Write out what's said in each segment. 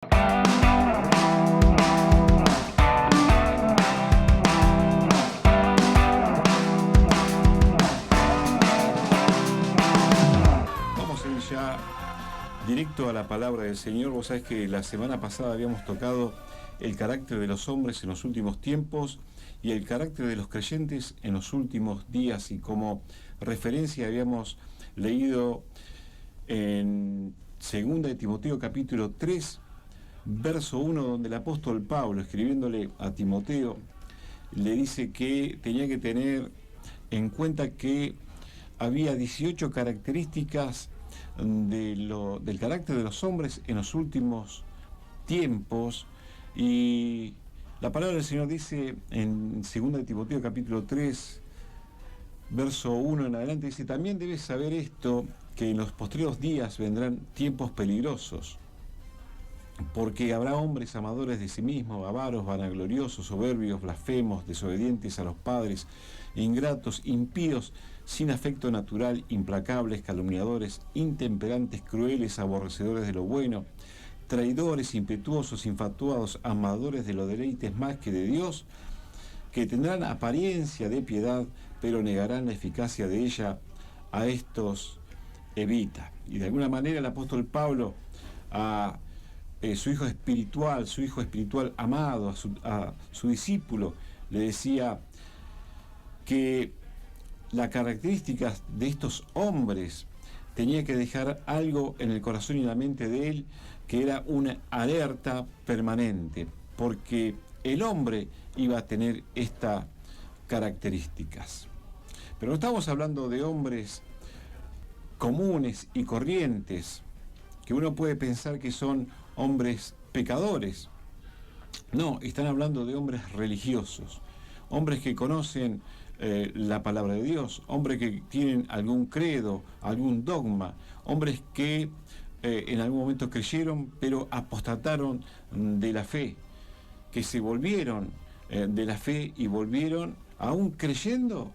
Vamos a ir ya directo a la palabra del Señor. Vos sabés que la semana pasada habíamos tocado el carácter de los hombres en los últimos tiempos y el carácter de los creyentes en los últimos días, y como referencia habíamos leído en 2 de Timoteo capítulo 3, verso 1, donde el apóstol Pablo, escribiéndole a Timoteo, le dice que tenía que tener en cuenta que había 18 características del carácter de los hombres en los últimos tiempos. Y la palabra del Señor dice en 2 de Timoteo capítulo 3, verso 1 en adelante, dice: también debes saber esto, que en los postreros días vendrán tiempos peligrosos, porque habrá hombres amadores de sí mismos, avaros, vanagloriosos, soberbios, blasfemos, desobedientes a los padres, ingratos, impíos, sin afecto natural, implacables, calumniadores, intemperantes, crueles, aborrecedores de lo bueno, traidores, impetuosos, infatuados, amadores de los deleites más que de Dios, que tendrán apariencia de piedad, pero negarán la eficacia de ella. A estos evita. Y de alguna manera el apóstol Pablo a su hijo espiritual amado, a su discípulo, le decía que las características de estos hombres tenía que dejar algo en el corazón y en la mente de él, que era una alerta permanente, porque el hombre iba a tener estas características. Pero no estamos hablando de hombres comunes y corrientes, que uno puede pensar que son hombres pecadores. No, están hablando de hombres religiosos, hombres que conocen la palabra de Dios, hombres que tienen algún credo, algún dogma, hombres que en algún momento creyeron, pero apostataron de la fe, que se volvieron de la fe y volvieron, aún creyendo,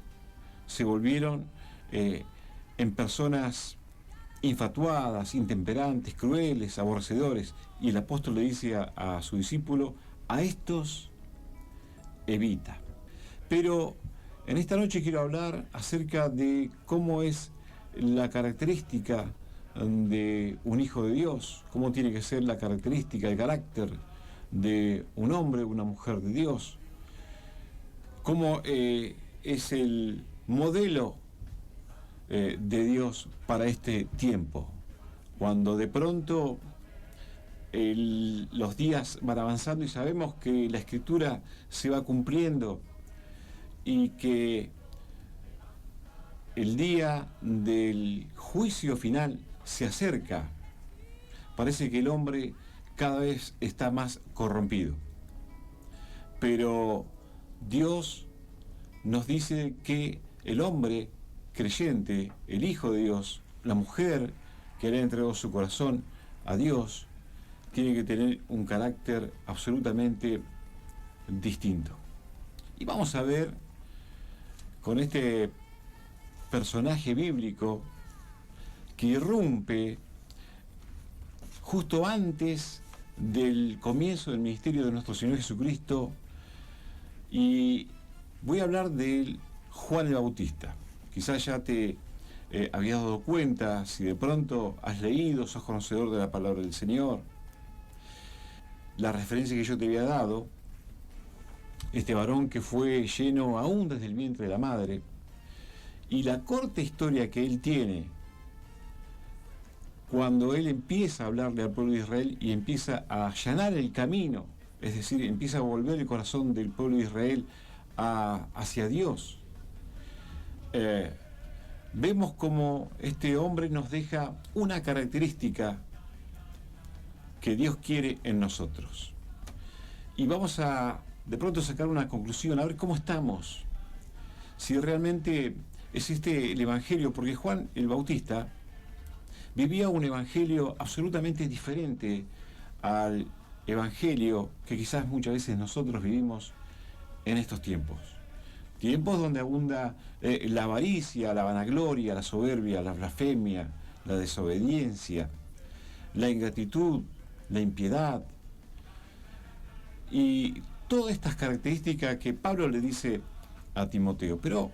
se volvieron en personas infatuadas, intemperantes, crueles, aborrecedores. Y el apóstol le dice a su discípulo: a estos evita. Pero en esta noche quiero hablar acerca de cómo es la característica de un hijo de Dios, cómo tiene que ser la característica, el carácter de un hombre, una mujer de Dios, cómo es el modelo de Dios para este tiempo, cuando de pronto los días van avanzando y sabemos que la Escritura se va cumpliendo y que el día del juicio final se acerca. Parece que el hombre cada vez está más corrompido, pero Dios nos dice que el hombre creyente, el Hijo de Dios, la mujer que le ha entregado su corazón a Dios, tiene que tener un carácter absolutamente distinto. Y vamos a ver con este personaje bíblico que irrumpe justo antes del comienzo del ministerio de nuestro Señor Jesucristo, y voy a hablar de Juan el Bautista. Quizás ya te habías dado cuenta, si de pronto has leído, sos conocedor de la palabra del Señor, la referencia que yo te había dado, este varón que fue lleno aún desde el vientre de la madre, y la corta historia que él tiene cuando él empieza a hablarle al pueblo de Israel y empieza a allanar el camino, es decir, empieza a volver el corazón del pueblo de Israel hacia Dios. Vemos como este hombre nos deja una característica que Dios quiere en nosotros. Y vamos a de pronto sacar una conclusión, a ver cómo estamos, si realmente existe el Evangelio, porque Juan el Bautista vivía un evangelio absolutamente diferente al evangelio que quizás muchas veces nosotros vivimos en estos tiempos. Tiempos donde abunda la avaricia, la vanagloria, la soberbia, la blasfemia, la desobediencia, la ingratitud, la impiedad, y todas estas características que Pablo le dice a Timoteo. Pero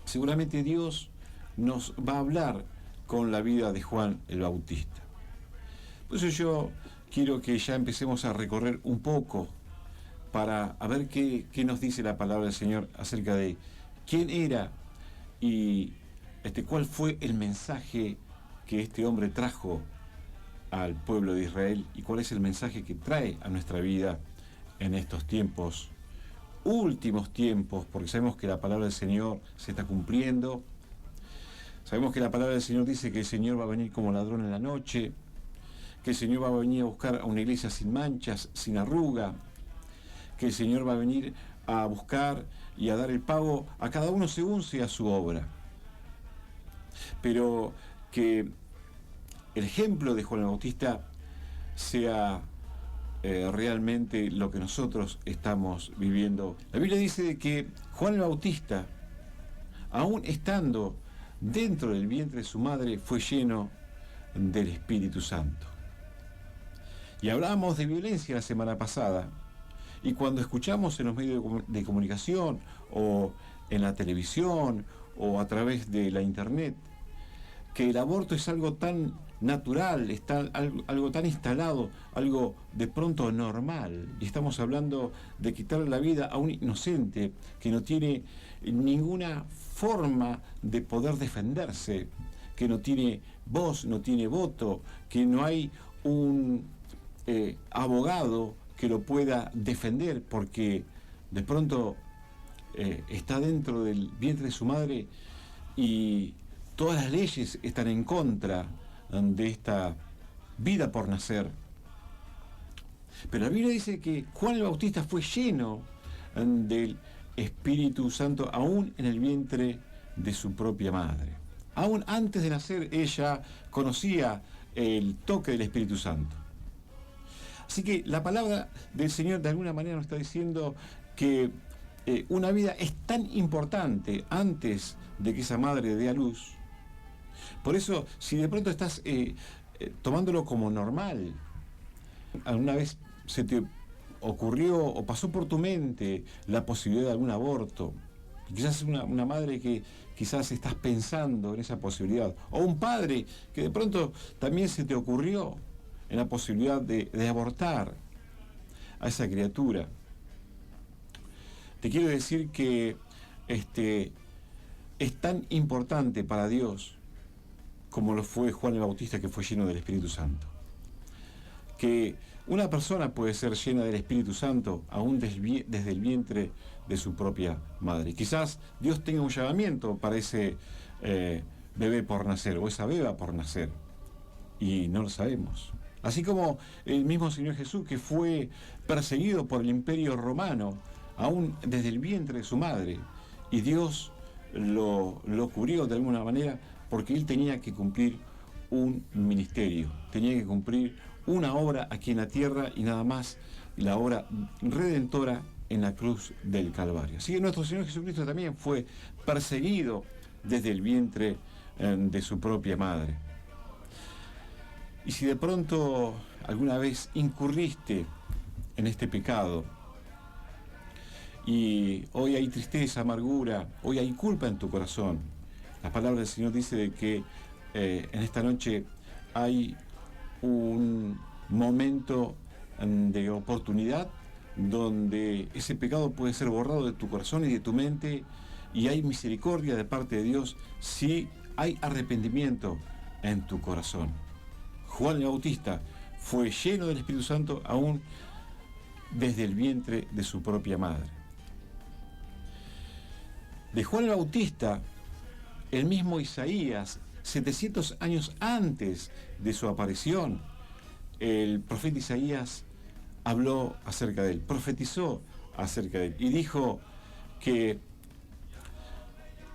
seguramente Dios nos va a hablar con la vida de Juan el Bautista. Por eso yo quiero que ya empecemos a recorrer un poco para a ver qué nos dice la palabra del Señor acerca de quién era y cuál fue el mensaje que este hombre trajo al pueblo de Israel y cuál es el mensaje que trae a nuestra vida en estos tiempos, últimos tiempos, porque sabemos que la palabra del Señor se está cumpliendo. Sabemos que la palabra del Señor dice que el Señor va a venir como ladrón en la noche, que el Señor va a venir a buscar a una iglesia sin manchas, sin arruga, que el Señor va a venir a buscar y a dar el pago a cada uno según sea su obra. Pero que el ejemplo de Juan el Bautista sea realmente lo que nosotros estamos viviendo. La Biblia dice que Juan el Bautista, aún estando dentro del vientre de su madre, fue lleno del Espíritu Santo. Y hablábamos de violencia la semana pasada, y cuando escuchamos en los medios de comunicación, o en la televisión, o a través de la internet, que el aborto es algo tan natural, está algo tan instalado, algo de pronto normal, y estamos hablando de quitarle la vida a un inocente que no tiene ninguna forma de poder defenderse, que no tiene voz, no tiene voto, que no hay un abogado que lo pueda defender porque de pronto está dentro del vientre de su madre y todas las leyes están en contra de esta vida por nacer. Pero la Biblia dice que Juan el Bautista fue lleno del Espíritu Santo aún en el vientre de su propia madre. Aún antes de nacer ella conocía el toque del Espíritu Santo. Así que la palabra del Señor de alguna manera nos está diciendo que una vida es tan importante antes de que esa madre dé a luz. Por eso, si de pronto estás tomándolo como normal, alguna vez se te ocurrió o pasó por tu mente la posibilidad de algún aborto, quizás es una madre que quizás estás pensando en esa posibilidad, o un padre que de pronto también se te ocurrió en la posibilidad de abortar a esa criatura. Te quiero decir que es tan importante para Dios como lo fue Juan el Bautista, que fue lleno del Espíritu Santo. Que una persona puede ser llena del Espíritu Santo aún desde el vientre de su propia madre. Quizás Dios tenga un llamamiento para ese bebé por nacer o esa beba por nacer y no lo sabemos. Así como el mismo Señor Jesús, que fue perseguido por el Imperio Romano aún desde el vientre de su madre, y Dios lo cubrió de alguna manera porque él tenía que cumplir un ministerio, tenía que cumplir una obra aquí en la tierra y nada más, la obra redentora en la cruz del Calvario. Así que nuestro Señor Jesucristo también fue perseguido desde el vientre de su propia madre. Y si de pronto alguna vez incurriste en este pecado y hoy hay tristeza, amargura, hoy hay culpa en tu corazón, la palabra del Señor dice de que en esta noche hay un momento de oportunidad donde ese pecado puede ser borrado de tu corazón y de tu mente, y hay misericordia de parte de Dios si hay arrepentimiento en tu corazón. Juan el Bautista fue lleno del Espíritu Santo aún desde el vientre de su propia madre. De Juan el Bautista, el mismo Isaías, 700 años antes de su aparición, el profeta Isaías habló acerca de él, profetizó acerca de él y dijo que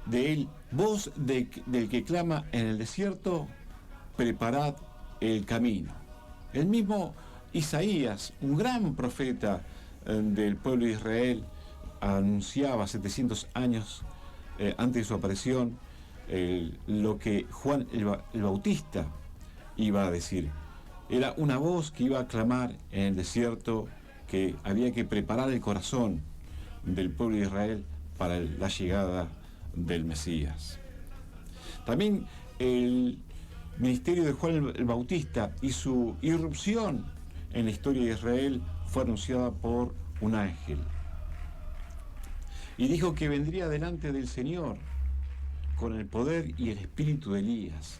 de él, voz del que clama en el desierto, preparad el camino. El mismo Isaías, un gran profeta del pueblo de Israel, anunciaba 700 años antes de su aparición lo que Juan el Bautista iba a decir. Era una voz que iba a clamar en el desierto: que había que preparar el corazón del pueblo de Israel para la llegada del Mesías. También el ministerio de Juan el Bautista y su irrupción en la historia de Israel fue anunciada por un ángel. Y dijo que vendría delante del Señor con el poder y el espíritu de Elías.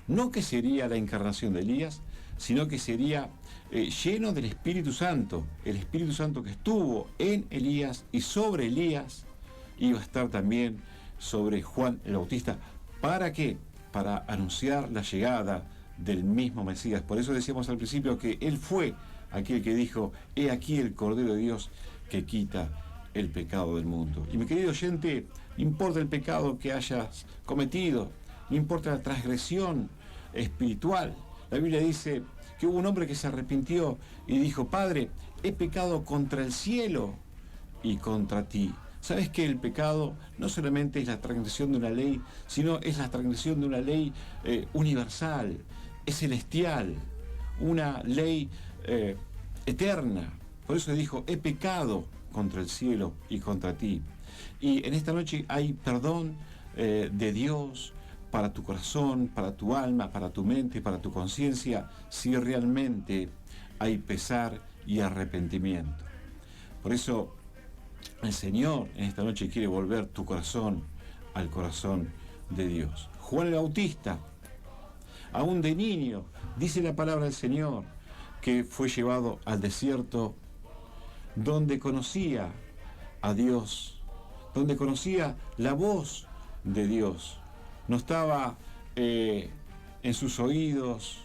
No que sería la encarnación de Elías, sino que sería lleno del Espíritu Santo. El Espíritu Santo que estuvo en Elías y sobre Elías iba a estar también sobre Juan el Bautista. ¿Para qué? Para anunciar la llegada del mismo Mesías. Por eso decíamos al principio que él fue aquel que dijo: he aquí el Cordero de Dios que quita el pecado del mundo. Y mi querido oyente, no importa el pecado que hayas cometido, no importa la transgresión espiritual. La Biblia dice que hubo un hombre que se arrepintió y dijo: Padre, he pecado contra el cielo y contra ti. ¿Sabes que el pecado no solamente es la transgresión de una ley, sino es la transgresión de una ley universal, es celestial, una ley eterna? Por eso dijo: he pecado contra el cielo y contra ti. Y en esta noche hay perdón de Dios para tu corazón, para tu alma, para tu mente, para tu conciencia, si realmente hay pesar y arrepentimiento. Por eso el Señor en esta noche quiere volver tu corazón al corazón de Dios. Juan el Bautista, aún de niño, dice la palabra del Señor, que fue llevado al desierto, donde conocía a Dios, donde conocía la voz de Dios. No estaba en sus oídos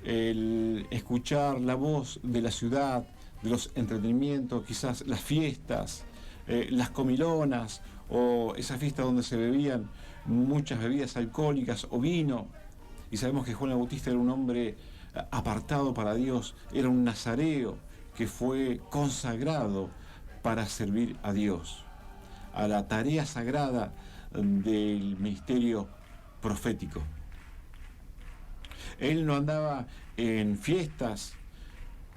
el escuchar la voz de la ciudad, de los entretenimientos, quizás las fiestas, las comilonas, o esa fiesta donde se bebían muchas bebidas alcohólicas o vino. Y sabemos que Juan el Bautista era un hombre apartado para Dios, era un nazareo que fue consagrado para servir a Dios, a la tarea sagrada del ministerio profético. Él no andaba en fiestas.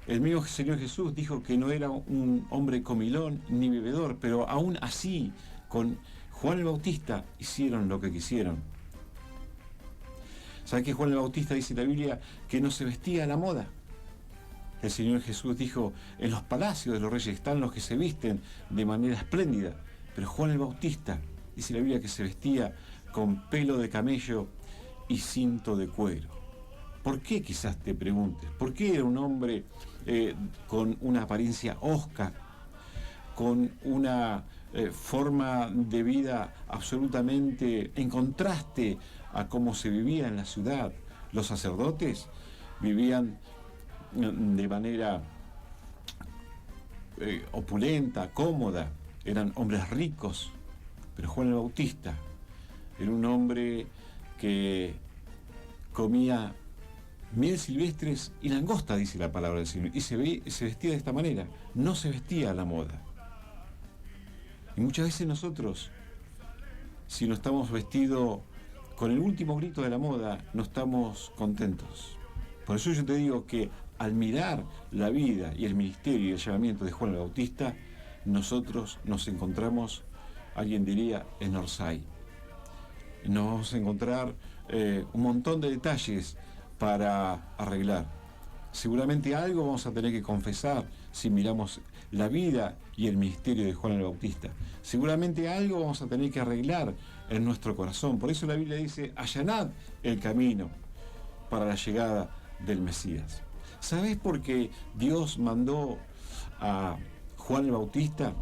El mismo Señor Jesús dijo que no era un hombre comilón ni bebedor, pero aún así, con Juan el Bautista hicieron lo que quisieron. ¿Sabe que Juan el Bautista, dice la Biblia, que no se vestía a la moda? El Señor Jesús dijo: en los palacios de los reyes están los que se visten de manera espléndida, pero Juan el Bautista, dice la Biblia, que se vestía con pelo de camello y cinto de cuero. ¿Por qué, quizás te preguntes? ¿Por qué era un hombre con una apariencia hosca, con una forma de vida absolutamente en contraste a cómo se vivía en la ciudad? Los sacerdotes vivían de manera opulenta, cómoda, eran hombres ricos, pero Juan el Bautista era un hombre que comía miel silvestres y langosta, dice la palabra del Señor, y se vestía de esta manera, no se vestía a la moda. Y muchas veces nosotros, si no estamos vestidos con el último grito de la moda, no estamos contentos. Por eso yo te digo que al mirar la vida y el ministerio y el llamamiento de Juan el Bautista, nosotros nos encontramos, alguien diría, en Orsay. Nos vamos a encontrar un montón de detalles para arreglar. Seguramente algo vamos a tener que confesar si miramos la vida y el ministerio de Juan el Bautista. Seguramente algo vamos a tener que arreglar en nuestro corazón. Por eso la Biblia dice: allanad el camino para la llegada del Mesías. ¿Sabes por qué Dios mandó a Juan el Bautista?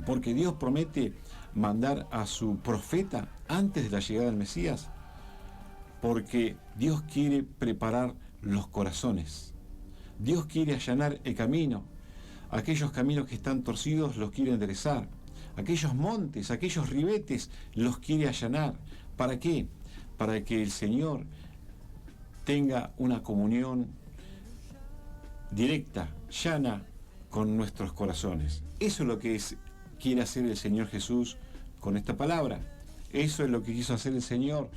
Porque Dios promete mandar a su profeta antes de la llegada del Mesías. Porque Dios quiere preparar los corazones. Dios quiere allanar el camino. Aquellos caminos que están torcidos los quiere enderezar. Aquellos montes, aquellos ribetes los quiere allanar. ¿Para qué? Para que el Señor tenga una comunión directa, llana con nuestros corazones. Eso es lo que quiere hacer el Señor Jesús con esta palabra. Eso es lo que quiso hacer el Señor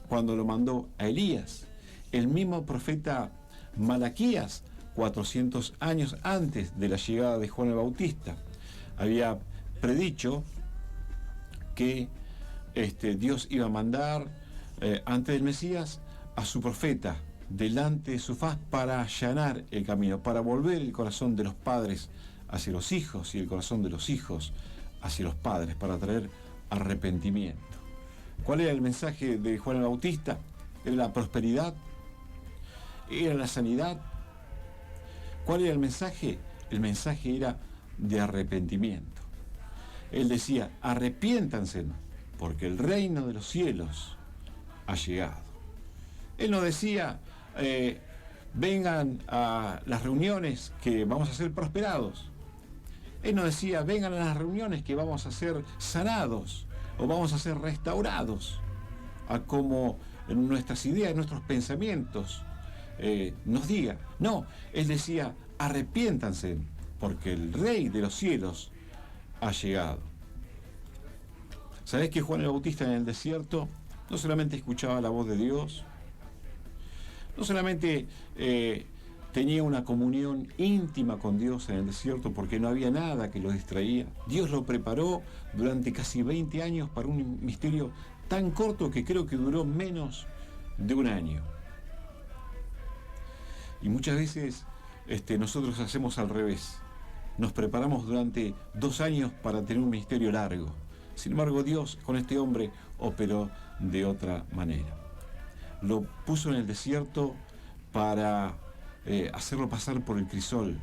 cuando lo mandó a Elías. El mismo profeta Malaquías, 400 años antes de la llegada de Juan el Bautista. Había predicho que Dios iba a mandar antes del Mesías a su profeta delante de su faz para allanar el camino, para volver el corazón de los padres hacia los hijos y el corazón de los hijos hacia los padres, para traer arrepentimiento. ¿Cuál era el mensaje de Juan el Bautista? ¿Era la prosperidad? ¿Era la sanidad? ¿Cuál era el mensaje? El mensaje era de arrepentimiento. Él decía: arrepiéntanse, porque el reino de los cielos ha llegado. Él no decía: vengan a las reuniones que vamos a ser prosperados. Él no decía: vengan a las reuniones que vamos a ser sanados o vamos a ser restaurados, a como nuestras ideas, nuestros pensamientos nos diga. No, él decía: arrepiéntanse, porque el Rey de los cielos ha llegado. ¿Sabés que Juan el Bautista en el desierto no solamente escuchaba la voz de Dios, no solamente tenía una comunión íntima con Dios en el desierto, porque no había nada que lo distraía? Dios lo preparó durante casi 20 años para un misterio tan corto que creo que duró menos de un año. Y muchas veces nosotros hacemos al revés. Nos preparamos durante 2 años para tener un ministerio largo. Sin embargo, Dios con este hombre operó de otra manera. Lo puso en el desierto para hacerlo pasar por el crisol,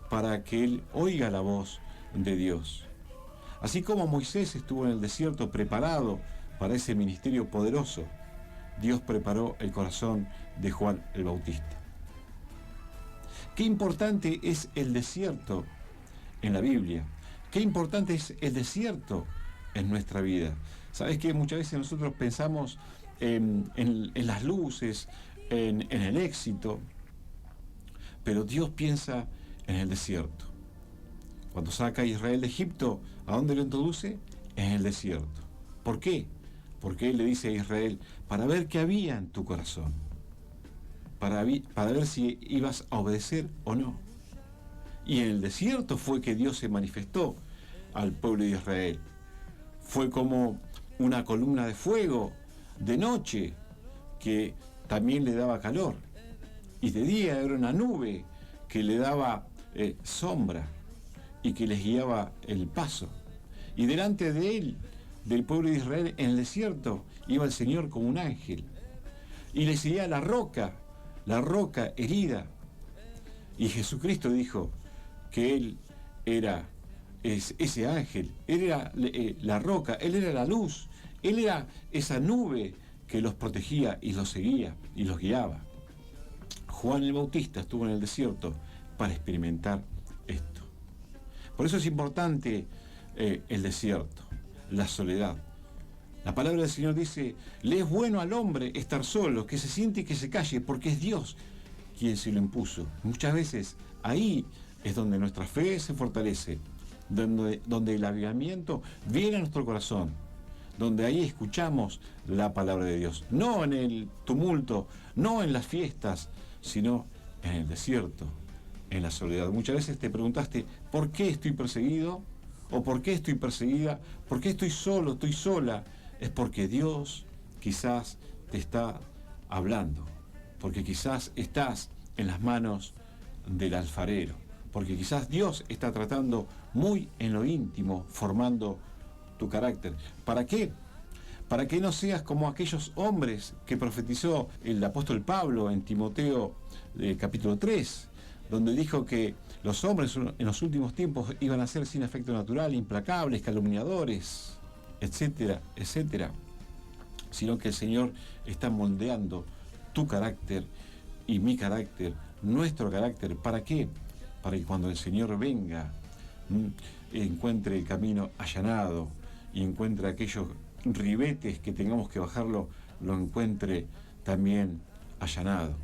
para que él oiga la voz de Dios. Así como Moisés estuvo en el desierto preparado para ese ministerio poderoso, Dios preparó el corazón de Juan el Bautista. Qué importante es el desierto en la Biblia. Qué importante es el desierto en nuestra vida. Sabes que muchas veces nosotros pensamos en las luces, en el éxito, pero Dios piensa en el desierto. Cuando saca a Israel de Egipto, ¿a dónde lo introduce? En el desierto. ¿Por qué? Porque Él le dice a Israel: para ver qué había en tu corazón, para ver si ibas a obedecer o no. Y en el desierto fue que Dios se manifestó al pueblo de Israel. Fue como una columna de fuego de noche que también le daba calor, y de día era una nube que le daba sombra y que les guiaba el paso. Y delante de él, del pueblo de Israel, en el desierto, iba el Señor como un ángel y le seguía la roca herida. Y Jesucristo dijo que Él era ese ángel, Él era la roca, Él era la luz, Él era esa nube que los protegía y los seguía y los guiaba. Juan el Bautista estuvo en el desierto para experimentar esto. Por eso es importante el desierto, la soledad. La palabra del Señor dice: le es bueno al hombre estar solo, que se siente y que se calle, porque es Dios quien se lo impuso. Muchas veces ahí es donde nuestra fe se fortalece, donde el avivamiento viene a nuestro corazón, donde ahí escuchamos la palabra de Dios. No en el tumulto, no en las fiestas, sino en el desierto, en la soledad. Muchas veces te preguntaste: ¿por qué estoy perseguido? ¿O por qué estoy perseguida? ¿Por qué estoy solo, estoy sola? Es porque Dios quizás te está hablando, porque quizás estás en las manos del alfarero, porque quizás Dios está tratando muy en lo íntimo, formando tu carácter. ¿Para qué? Para que no seas como aquellos hombres que profetizó el apóstol Pablo en Timoteo capítulo 3, donde dijo que los hombres en los últimos tiempos iban a ser sin afecto natural, implacables, calumniadores, etcétera, etcétera. Sino que el Señor está moldeando tu carácter y mi carácter, nuestro carácter. ¿Para qué? Para que cuando el Señor venga, encuentre el camino allanado y encuentre aquellos ribetes que tengamos que bajarlo, lo encuentre también allanado.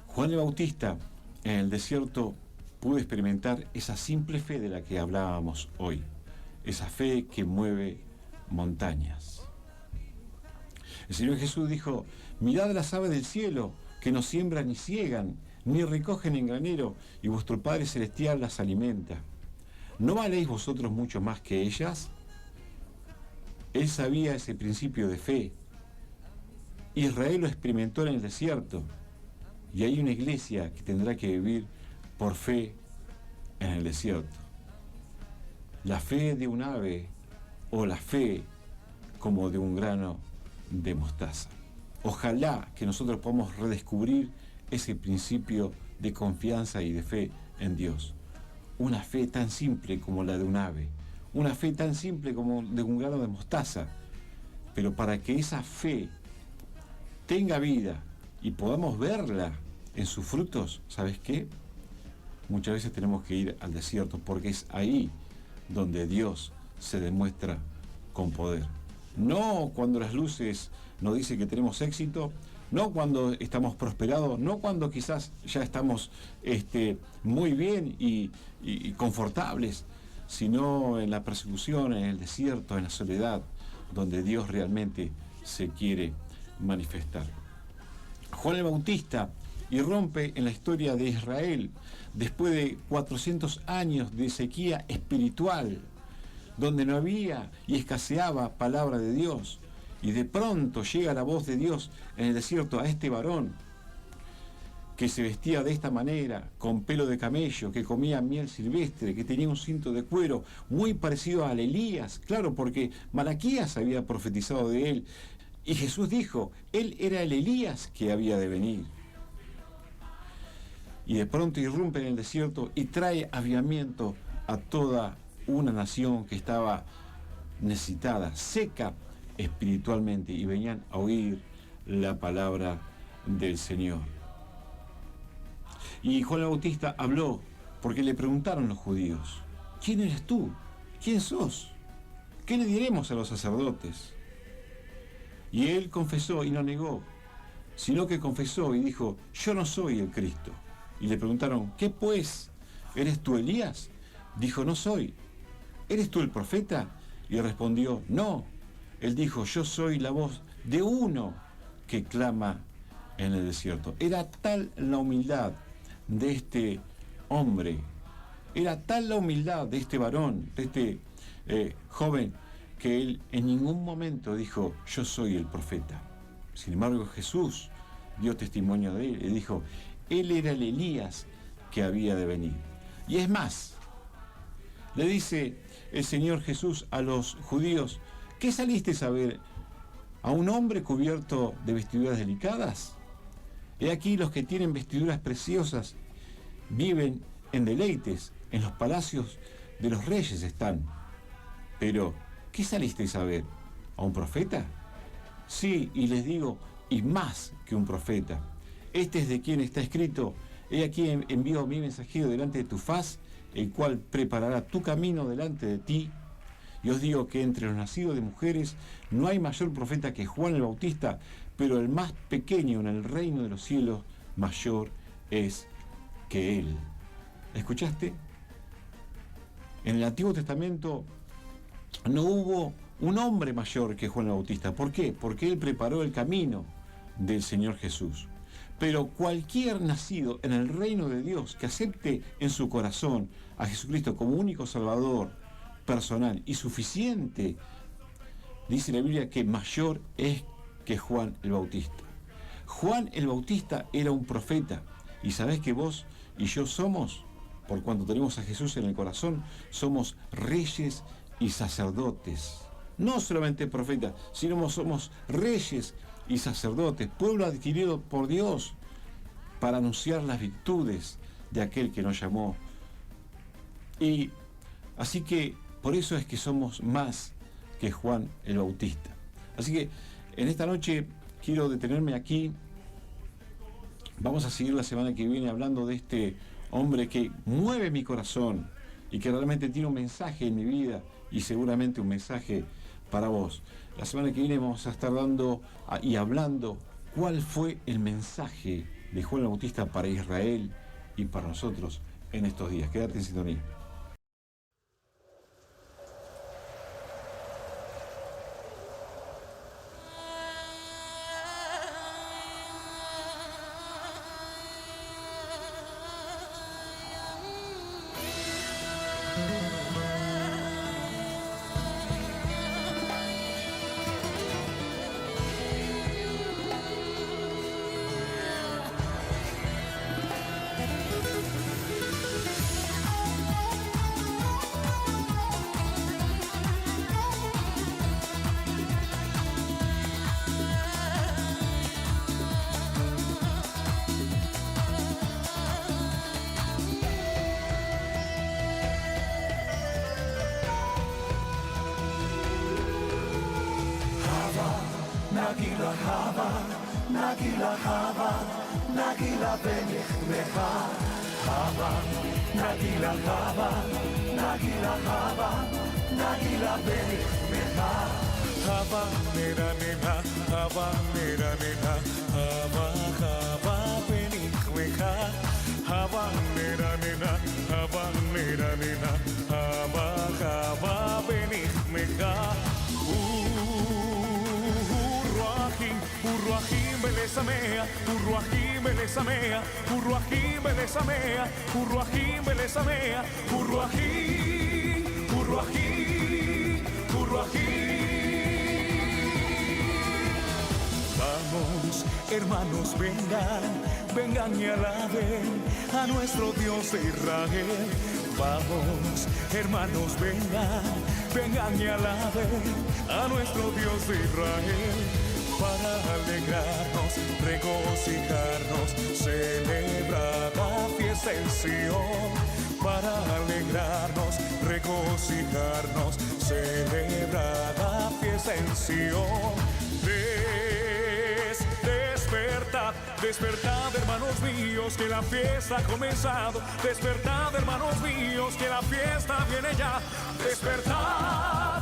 Juan el Bautista en el desierto pudo experimentar esa simple fe de la que hablábamos hoy, esa fe que mueve montañas. El Señor Jesús dijo: mirad las aves del cielo, que no siembran ni ciegan, ni recogen en granero, y vuestro Padre Celestial las alimenta. ¿No valéis vosotros mucho más que ellas? Él sabía ese principio de fe. Israel lo experimentó en el desierto, y hay una iglesia que tendrá que vivir por fe en el desierto. La fe de un ave o la fe como de un grano de mostaza. Ojalá que nosotros podamos redescubrir ese principio de confianza y de fe en Dios. Una fe tan simple como la de un ave, una fe tan simple como de un grano de mostaza, pero para que esa fe tenga vida y podamos verla en sus frutos, ¿sabes qué? Muchas veces tenemos que ir al desierto porque es ahí donde Dios se demuestra con poder. No cuando las luces nos dicen que tenemos éxito, no cuando estamos prosperados, no cuando quizás ya estamos muy bien y confortables, sino en la persecución, en el desierto, en la soledad, donde Dios realmente se quiere manifestar. Juan el Bautista irrumpe en la historia de Israel después de 400 años de sequía espiritual, donde no había y escaseaba palabra de Dios, y de pronto llega la voz de Dios en el desierto a este varón que se vestía de esta manera, con pelo de camello, que comía miel silvestre, que tenía un cinto de cuero, muy parecido al Elías, claro, porque Malaquías había profetizado de él, y Jesús dijo, él era el Elías que había de venir. Y de pronto irrumpe en el desierto y trae avivamiento a toda una nación que estaba necesitada, seca espiritualmente, y venían a oír la palabra del Señor. Y Juan el Bautista habló porque le preguntaron los judíos, ¿quién eres tú? ¿Quién sos? ¿Qué le diremos a los sacerdotes? Y él confesó y no negó, sino que confesó y dijo, yo no soy el Cristo. Y le preguntaron, ¿qué pues? ¿Eres tú Elías? Dijo, no soy. ¿Eres tú el profeta? Y respondió, no. Él dijo, yo soy la voz de uno que clama en el desierto. Era tal la humildad de este hombre, era tal la humildad de este varón, de este joven, que él en ningún momento dijo, yo soy el profeta. Sin embargo, Jesús dio testimonio de él y dijo, él era el Elías que había de venir. Y es más, le dice el Señor Jesús a los judíos, ¿qué saliste a ver? ¿A un hombre cubierto de vestiduras delicadas? He aquí los que tienen vestiduras preciosas viven en deleites, en los palacios de los reyes están. Pero, ¿qué salisteis a ver? ¿A un profeta? Sí, y les digo, y más que un profeta. Este es de quien está escrito, he aquí envío a mi mensajero delante de tu faz, el cual preparará tu camino delante de ti. Y os digo que entre los nacidos de mujeres no hay mayor profeta que Juan el Bautista, pero el más pequeño en el reino de los cielos mayor es que él. ¿Escuchaste? En el Antiguo Testamento no hubo un hombre mayor que Juan el Bautista. ¿Por qué? Porque él preparó el camino del Señor Jesús. Pero cualquier nacido en el reino de Dios que acepte en su corazón a Jesucristo como único Salvador personal y suficiente, dice la Biblia que mayor es que Juan el Bautista. Juan el Bautista era un profeta, y sabés que vos y yo somos, por cuanto tenemos a Jesús en el corazón, somos reyes y sacerdotes. No solamente profetas, sino somos reyes y sacerdotes, pueblo adquirido por Dios para anunciar las virtudes de aquel que nos llamó. Y así que por eso es que somos más que Juan el Bautista. Así que en esta noche quiero detenerme aquí. Vamos a seguir la semana que viene hablando de este hombre que mueve mi corazón y que realmente tiene un mensaje en mi vida y seguramente un mensaje para vos. La semana que viene vamos a estar dando y hablando cuál fue el mensaje de Juan el Bautista para Israel y para nosotros en estos días. Quédate en sintonía. hava, nagila hava, nagila benichmecha. Hava, nagila hava, nagila hava, nagila benichmecha. Hava nera nena, hava nera nena, hava hava benichmecha. Hava nera nena, hava nera nena, hava hava benichmecha. Urruachim belesamea, urruachim belesamea, urruachim belesamea, urruachim belesamea, urruachim, urruachim, urruachim. Vamos, hermanos, vengan, vengan y alaben a nuestro Dios de Israel. Vamos, hermanos, vengan, vengan y alaben a nuestro Dios de Israel. Para alegrarnos, regocijarnos, celebrar la fiesta en Sion. Para alegrarnos, regocijarnos, celebrar la fiesta en Sion. Despertad, despertad, hermanos míos, que la fiesta ha comenzado. Despertad, hermanos míos, que la fiesta viene ya. Despertad,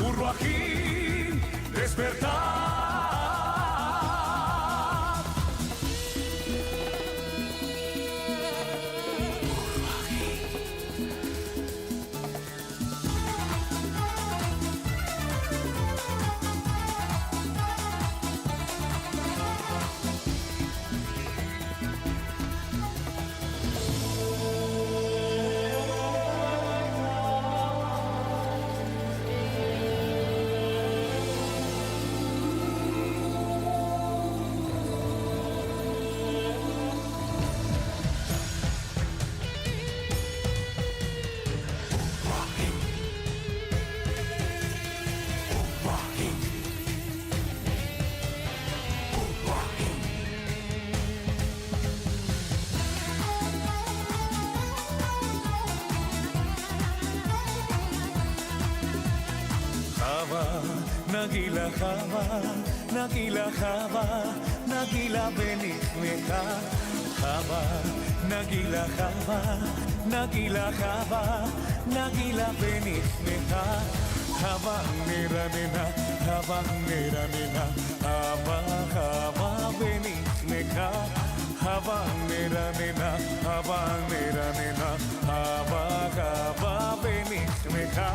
urruachim, despertad. Nagila hava, nagila hava, nagila benichmecha. Hava, nagila hava, nagila hava, nagila benichmecha. Hava nera nena, hava nera nena, hava hava benichmecha. Hava nera nena, hava nera nena, hava hava benichmecha.